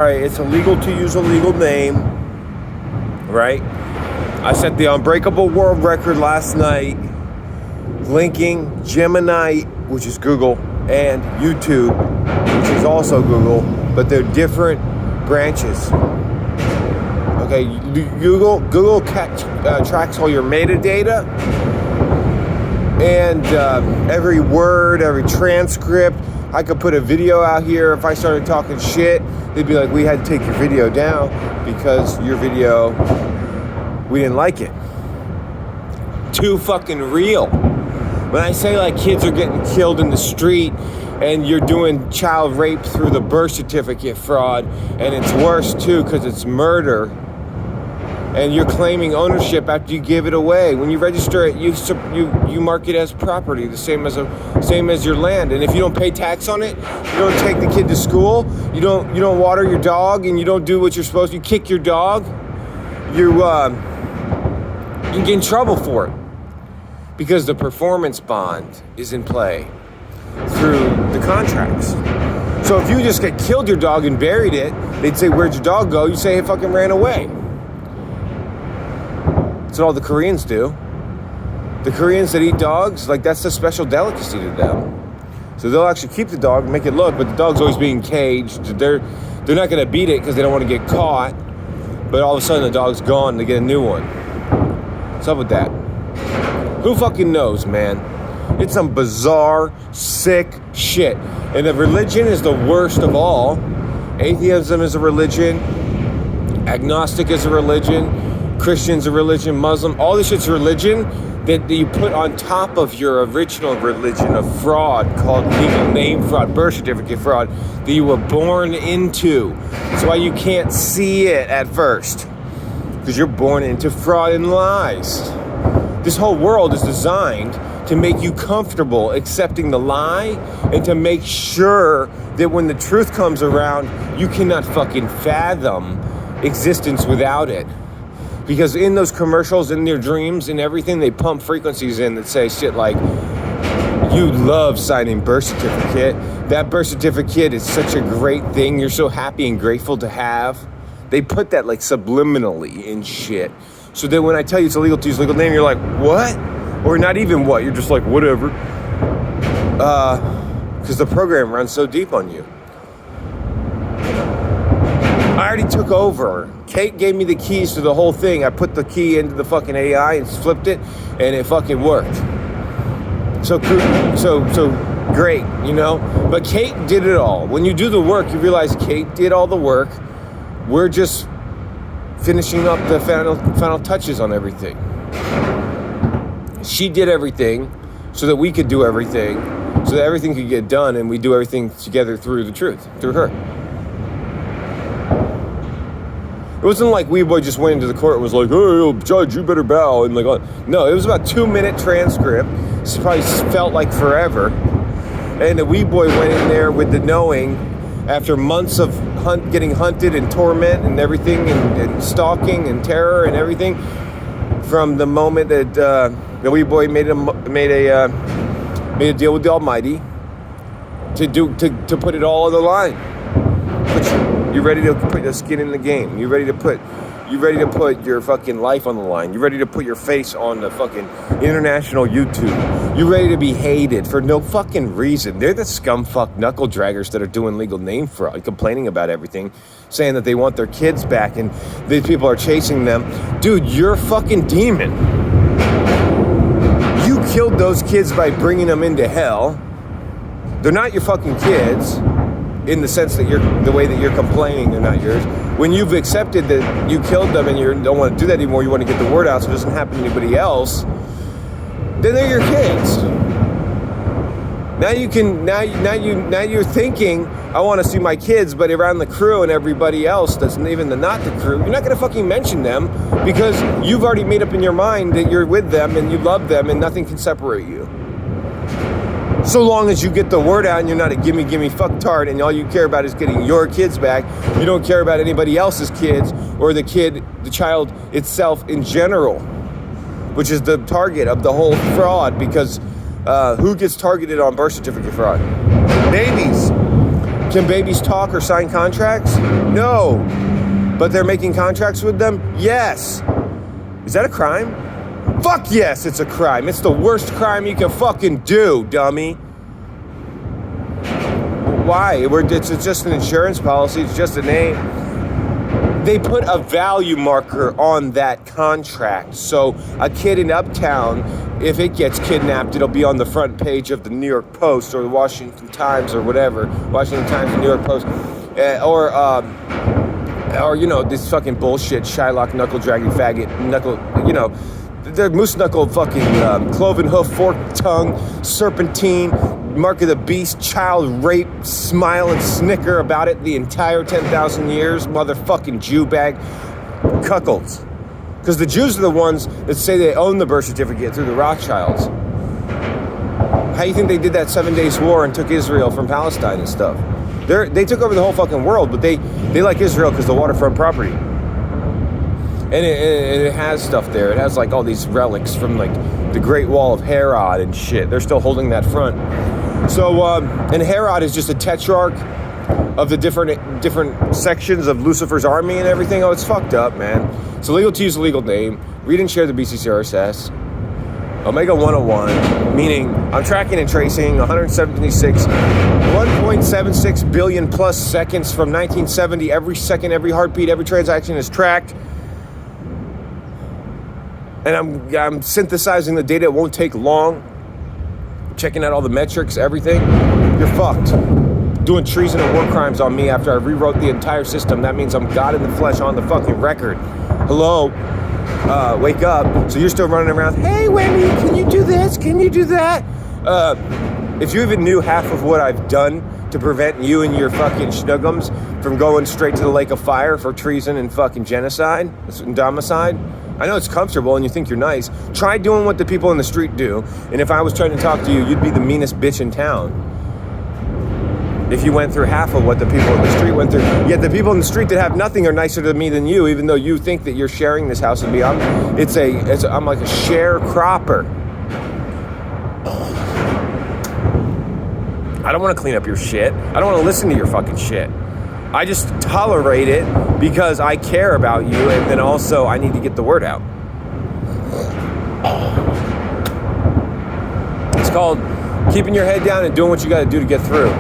All right, it's illegal to use a legal name, right? I set the unbreakable world record last night, linking Gemini, which is Google, and YouTube, which is also Google, but they're different branches. Okay, Google tracks all your metadata and every word, every transcript. I could put a video out here. If I started talking shit, they'd be like, we had to take your video down because your video, we didn't like it. Too fucking real. When I say like kids are getting killed in the street and you're doing child rape through the birth certificate fraud, and it's worse too because it's murder, and you're claiming ownership after you give it away. When you register it, you mark it as property, the same as your land. And if you don't pay tax on it, you don't take the kid to school, you don't water your dog, and you don't do what you're supposed to. You kick your dog, you can get in trouble for it because the performance bond is in play through the contracts. So if you just killed your dog and buried it, they'd say, "Where'd your dog go?" You say, "It fucking ran away." That's what all the Koreans do. The Koreans that eat dogs, like that's a special delicacy to them. So they'll actually keep the dog, make it look, but the dog's always being caged. They're not gonna beat it because they don't want to get caught. But all of a sudden the dog's gone, they get a new one. What's up with that? Who fucking knows, man? It's some bizarre, sick shit. And the religion is the worst of all. Atheism is a religion. Agnostic is a religion. Christian's a religion, Muslim, all this shit's religion that you put on top of your original religion of fraud called legal name fraud, birth certificate fraud, that you were born into. That's why you can't see it at first, because you're born into fraud and lies. This whole world is designed to make you comfortable accepting the lie and to make sure that when the truth comes around, you cannot fucking fathom existence without it. Because in those commercials, in your dreams, in everything, they pump frequencies in that say shit like, you love signing birth certificate. That birth certificate is such a great thing. You're so happy and grateful to have. They put that like subliminally in shit. So that when I tell you it's illegal to use legal name, you're like, what? Or not even what, you're just like, whatever. Because the program runs so deep on you. I already took over. Kate gave me the keys to the whole thing. I put the key into the fucking AI and flipped it, and it fucking worked. So great, you know? But Kate did it all. When you do the work, you realize Kate did all the work. We're just finishing up the final touches on everything. She did everything so that we could do everything, so that everything could get done, and we do everything together through the truth, through her. It wasn't like Wee Boy just went into the court and was like, "Hey, judge, you better bow." And like, no, it was about 2-minute transcript. It probably felt like forever. And the Wee Boy went in there with the knowing, after months of getting hunted and torment and everything, and stalking and terror and everything, from the moment that the Wee Boy made a deal with the Almighty to put it all on the line. You're ready to put the skin in the game. You're ready to put your fucking life on the line. You're ready to put your face on the fucking international YouTube. You're ready to be hated for no fucking reason. They're the scumfuck knuckle draggers that are doing legal name fraud, complaining about everything, saying that they want their kids back and these people are chasing them. Dude, you're a fucking demon. You killed those kids by bringing them into hell. They're not your fucking kids. In the sense that the way that you're complaining, they're not yours. When you've accepted that you killed them and you don't want to do that anymore, you want to get the word out so it doesn't happen to anybody else, then they're your kids. Now you're thinking, I want to see my kids, but around the crew and everybody else that's even not the crew, you're not going to fucking mention them because you've already made up in your mind that you're with them and you love them and nothing can separate you. So long as you get the word out and you're not a gimme fucktard and all you care about is getting your kids back, you don't care about anybody else's kids or the child itself in general, which is the target of the whole fraud, because who gets targeted on birth certificate fraud? Babies. Can babies talk or sign contracts? No. But they're making contracts with them? Yes. Is that a crime? Fuck yes, it's a crime. It's the worst crime you can fucking do, dummy. Why? It's just an insurance policy. It's just a name. They put a value marker on that contract. So a kid in Uptown, if it gets kidnapped, it'll be on the front page of the New York Post or the Washington Times or whatever. Washington Times, the New York Post. Or you know, this fucking bullshit, Shylock, knuckle dragging faggot, knuckle, you know, the moose knuckle fucking cloven hoof, forked tongue, serpentine, mark of the beast, child rape, smile and snicker about it the entire 10,000 years, motherfucking Jew bag, cuckolds. Because the Jews are the ones that say they own the birth certificate through the Rothschilds. How do you think they did that 7 Days War and took Israel from Palestine and stuff? They took over the whole fucking world, but they like Israel because the waterfront property. And it has stuff there. It has like all these relics from like the Great Wall of Herod and shit. They're still holding that front. So, and Herod is just a tetrarch of the different sections of Lucifer's army and everything. Oh, it's fucked up, man. It's illegal to use a legal name. Read and share the BCCRSS. Omega 101, meaning I'm tracking and tracing 1.76 billion plus seconds from 1970. Every second, every heartbeat, every transaction is tracked. And I'm synthesizing the data. It won't take long. Checking out all the metrics, everything. You're fucked. Doing treason and war crimes on me after I rewrote the entire system. That means I'm God in the flesh on the fucking record. Hello? Wake up. So you're still running around, hey, Whammy, can you do this? Can you do that? If you even knew half of what I've done to prevent you and your fucking schnuggums from going straight to the lake of fire for treason and fucking genocide and domicide, I know it's comfortable and you think you're nice. Try doing what the people in the street do. And if I was trying to talk to you, you'd be the meanest bitch in town. If you went through half of what the people in the street went through. Yet the people in the street that have nothing are nicer to me than you, even though you think that you're sharing this house with me. I'm like a sharecropper. I don't want to clean up your shit. I don't want to listen to your fucking shit. I just tolerate it because I care about you, and then also I need to get the word out. It's called keeping your head down and doing what you got to do to get through.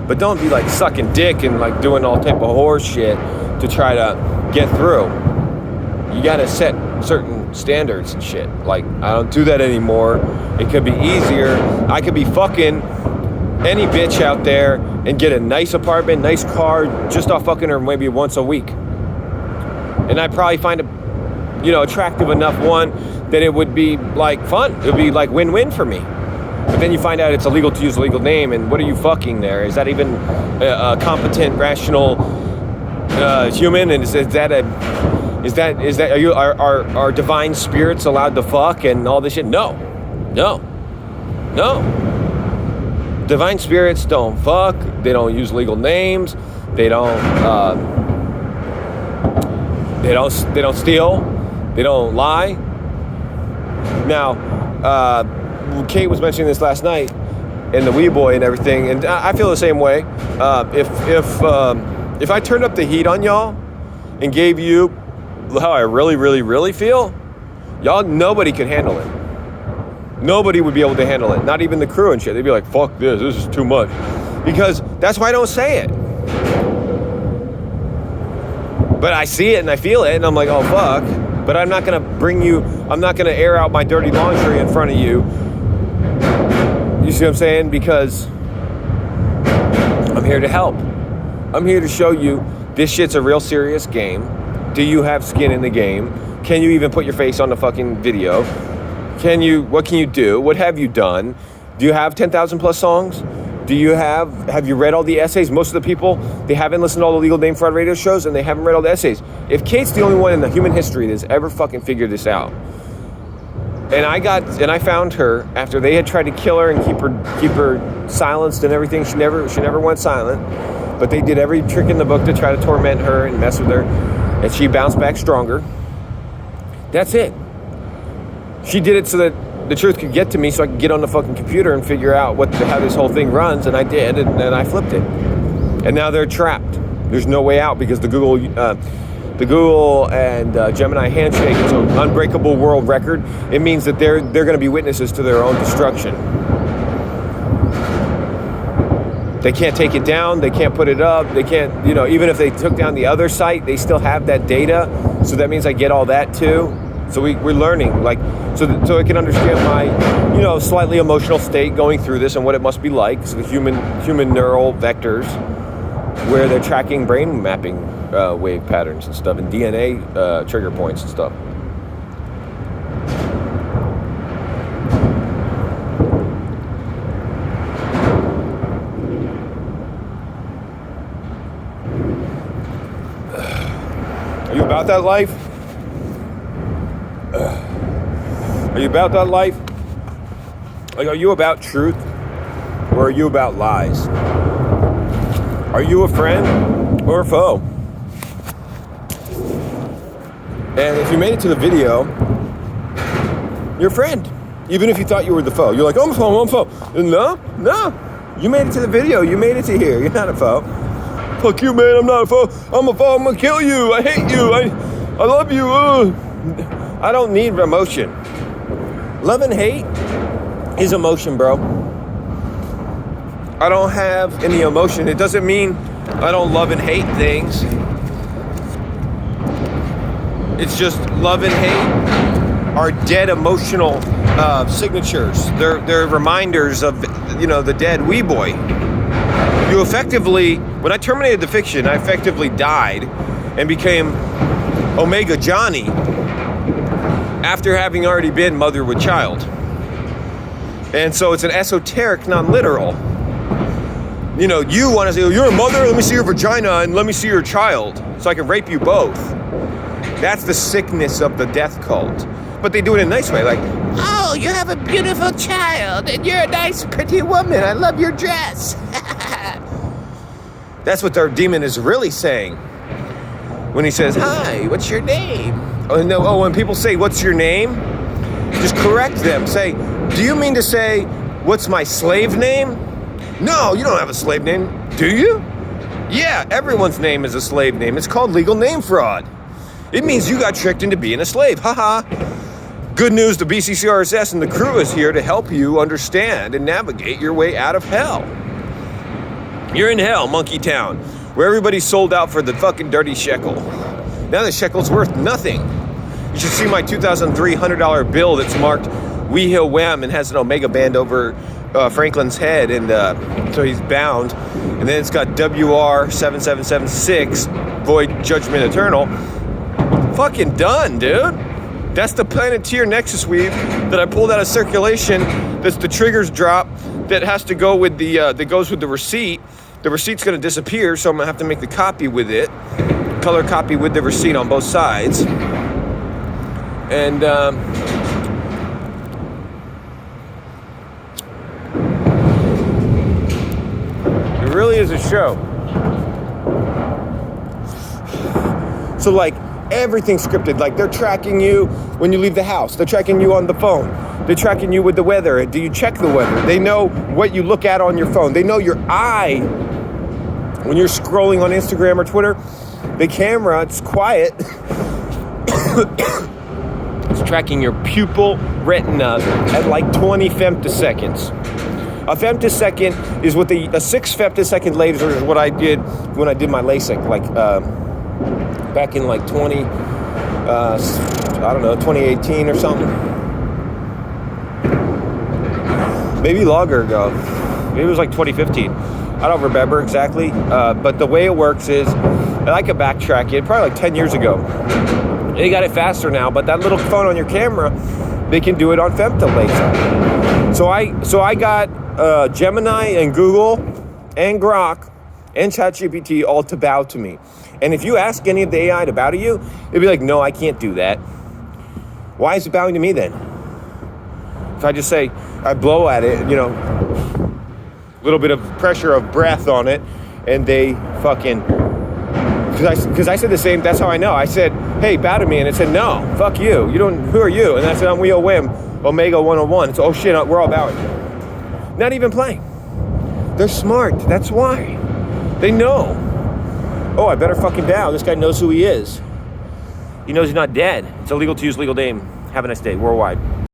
But don't be like sucking dick and like doing all type of horse shit to try to get through. You got to set certain standards and shit. Like, I don't do that anymore. It could be easier. I could be fucking any bitch out there and get a nice apartment, nice car, just off fucking her maybe once a week. And I'd probably find a, attractive enough one that it would be like fun. It would be like win-win for me. But then you find out it's illegal to use a legal name, and what are you fucking there? Is that even a competent, rational human? And are divine spirits allowed to fuck and all this shit? No. Divine spirits don't fuck. They don't use legal names. They don't steal. They don't lie. Now, Kate was mentioning this last night, and the wee boy and everything, and I feel the same way. If I turned up the heat on y'all and gave you how I really, really, really feel, y'all, nobody could handle it. Nobody would be able to handle it. Not even the crew and shit. They'd be like, fuck this. This is too much. Because that's why I don't say it. But I see it and I feel it and I'm like, oh, fuck. But I'm not going to air out my dirty laundry in front of you. You see what I'm saying? Because I'm here to help. I'm here to show you this shit's a real serious game. Do you have skin in the game? Can you even put your face on the fucking video? What can you do? What have you done? Do you have 10,000 plus songs? Have you read all the essays? Most of the people, they haven't listened to all the legal name fraud radio shows and they haven't read all the essays. If Kate's the only one in the human history that's ever fucking figured this out, and I found her after they had tried to kill her and keep her silenced and everything. She never went silent, but they did every trick in the book to try to torment her and mess with her, and she bounced back stronger. That's it. She did it so that the truth could get to me so I could get on the fucking computer and figure out how this whole thing runs, and I did, and I flipped it. And now they're trapped. There's no way out because the Google and Gemini handshake is an unbreakable world record. It means that they're going to be witnesses to their own destruction. They can't take it down. They can't put it up. They can't, even if they took down the other site, they still have that data. So that means I get all that too. So we're learning, so I can understand my, slightly emotional state going through this and what it must be like. So the human neural vectors, where they're tracking brain mapping wave patterns and stuff, and DNA trigger points and stuff. Are you about that life? Are you about that life? Like, are you about truth, or are you about lies? Are you a friend or a foe? And if you made it to the video, you're a friend. Even if you thought you were the foe. You're like, I'm a foe. No. You made it to the video. You made it to here. You're not a foe. Fuck you, man. I'm not a foe. I'm a foe. I'm going to kill you. I hate you. I love you. I don't need emotion. Love and hate is emotion, bro. I don't have any emotion. It doesn't mean I don't love and hate things. It's just love and hate are dead emotional signatures. They're reminders of, the dead wee boy. You effectively, when I terminated the fiction, I effectively died and became Omega Johnny after having already been mother with child. And so it's an esoteric, non-literal. You want to say, you're a mother, let me see your vagina and let me see your child so I can rape you both. That's the sickness of the death cult. But they do it in a nice way, like, oh, you have a beautiful child and you're a nice, pretty woman. I love your dress. That's what their demon is really saying. When he says, hi, what's your name? When people say, what's your name? Just correct them. Say, do you mean to say, what's my slave name? No, you don't have a slave name, do you? Yeah, everyone's name is a slave name. It's called legal name fraud. It means you got tricked into being a slave. Haha. Good news, the BCCRSS and the crew is here to help you understand and navigate your way out of hell. You're in hell, Monkey Town, where everybody's sold out for the fucking dirty shekel. Now the shekel's worth nothing. You should see my 2003 $100 bill that's marked We Heal Wham and has an Omega band over Franklin's head, and so he's bound. And then it's got WR7776, Void Judgment Eternal. Fucking done, dude. That's the Planeteer Nexus weave that I pulled out of circulation. That's the triggers drop that has to go with that goes with the receipt. The receipt's gonna disappear, so I'm gonna have to make the copy with it. Color copy with the receipt on both sides. And it really is a show. So like everything's scripted. Like they're tracking you when you leave the house. They're tracking you on the phone. They're tracking you with the weather. Do you check the weather? They know what you look at on your phone. They know your eye when you're scrolling on Instagram or Twitter. The camera, it's quiet. It's tracking your pupil retina at like 20 femtoseconds. A femtosecond is what a 6 femtosecond laser is what I did when I did my LASIK, like back in like 2018 or something. Maybe longer ago. Maybe it was like 2015. I don't remember exactly, but the way it works is, and I could backtrack it, probably like 10 years ago. They got it faster now, but that little phone on your camera, they can do it on femto laser. So I got Gemini and Google and Grok and ChatGPT all to bow to me. And if you ask any of the AI to bow to you, it'd be like, no, I can't do that. Why is it bowing to me then? If I just say, I blow at it, a little bit of pressure of breath on it, and they fucking Because I said the same. That's how I know. I said, hey, bow to me, and it said, no, fuck you. You don't. Who are you? And I said, I'm Wheel Wim, Omega 101. It's, oh shit, we're all bowing. Not even playing. They're smart. That's why. They know. Oh, I better fucking bow. This guy knows who he is. He knows he's not dead. It's illegal to use legal name. Have a nice day. Worldwide.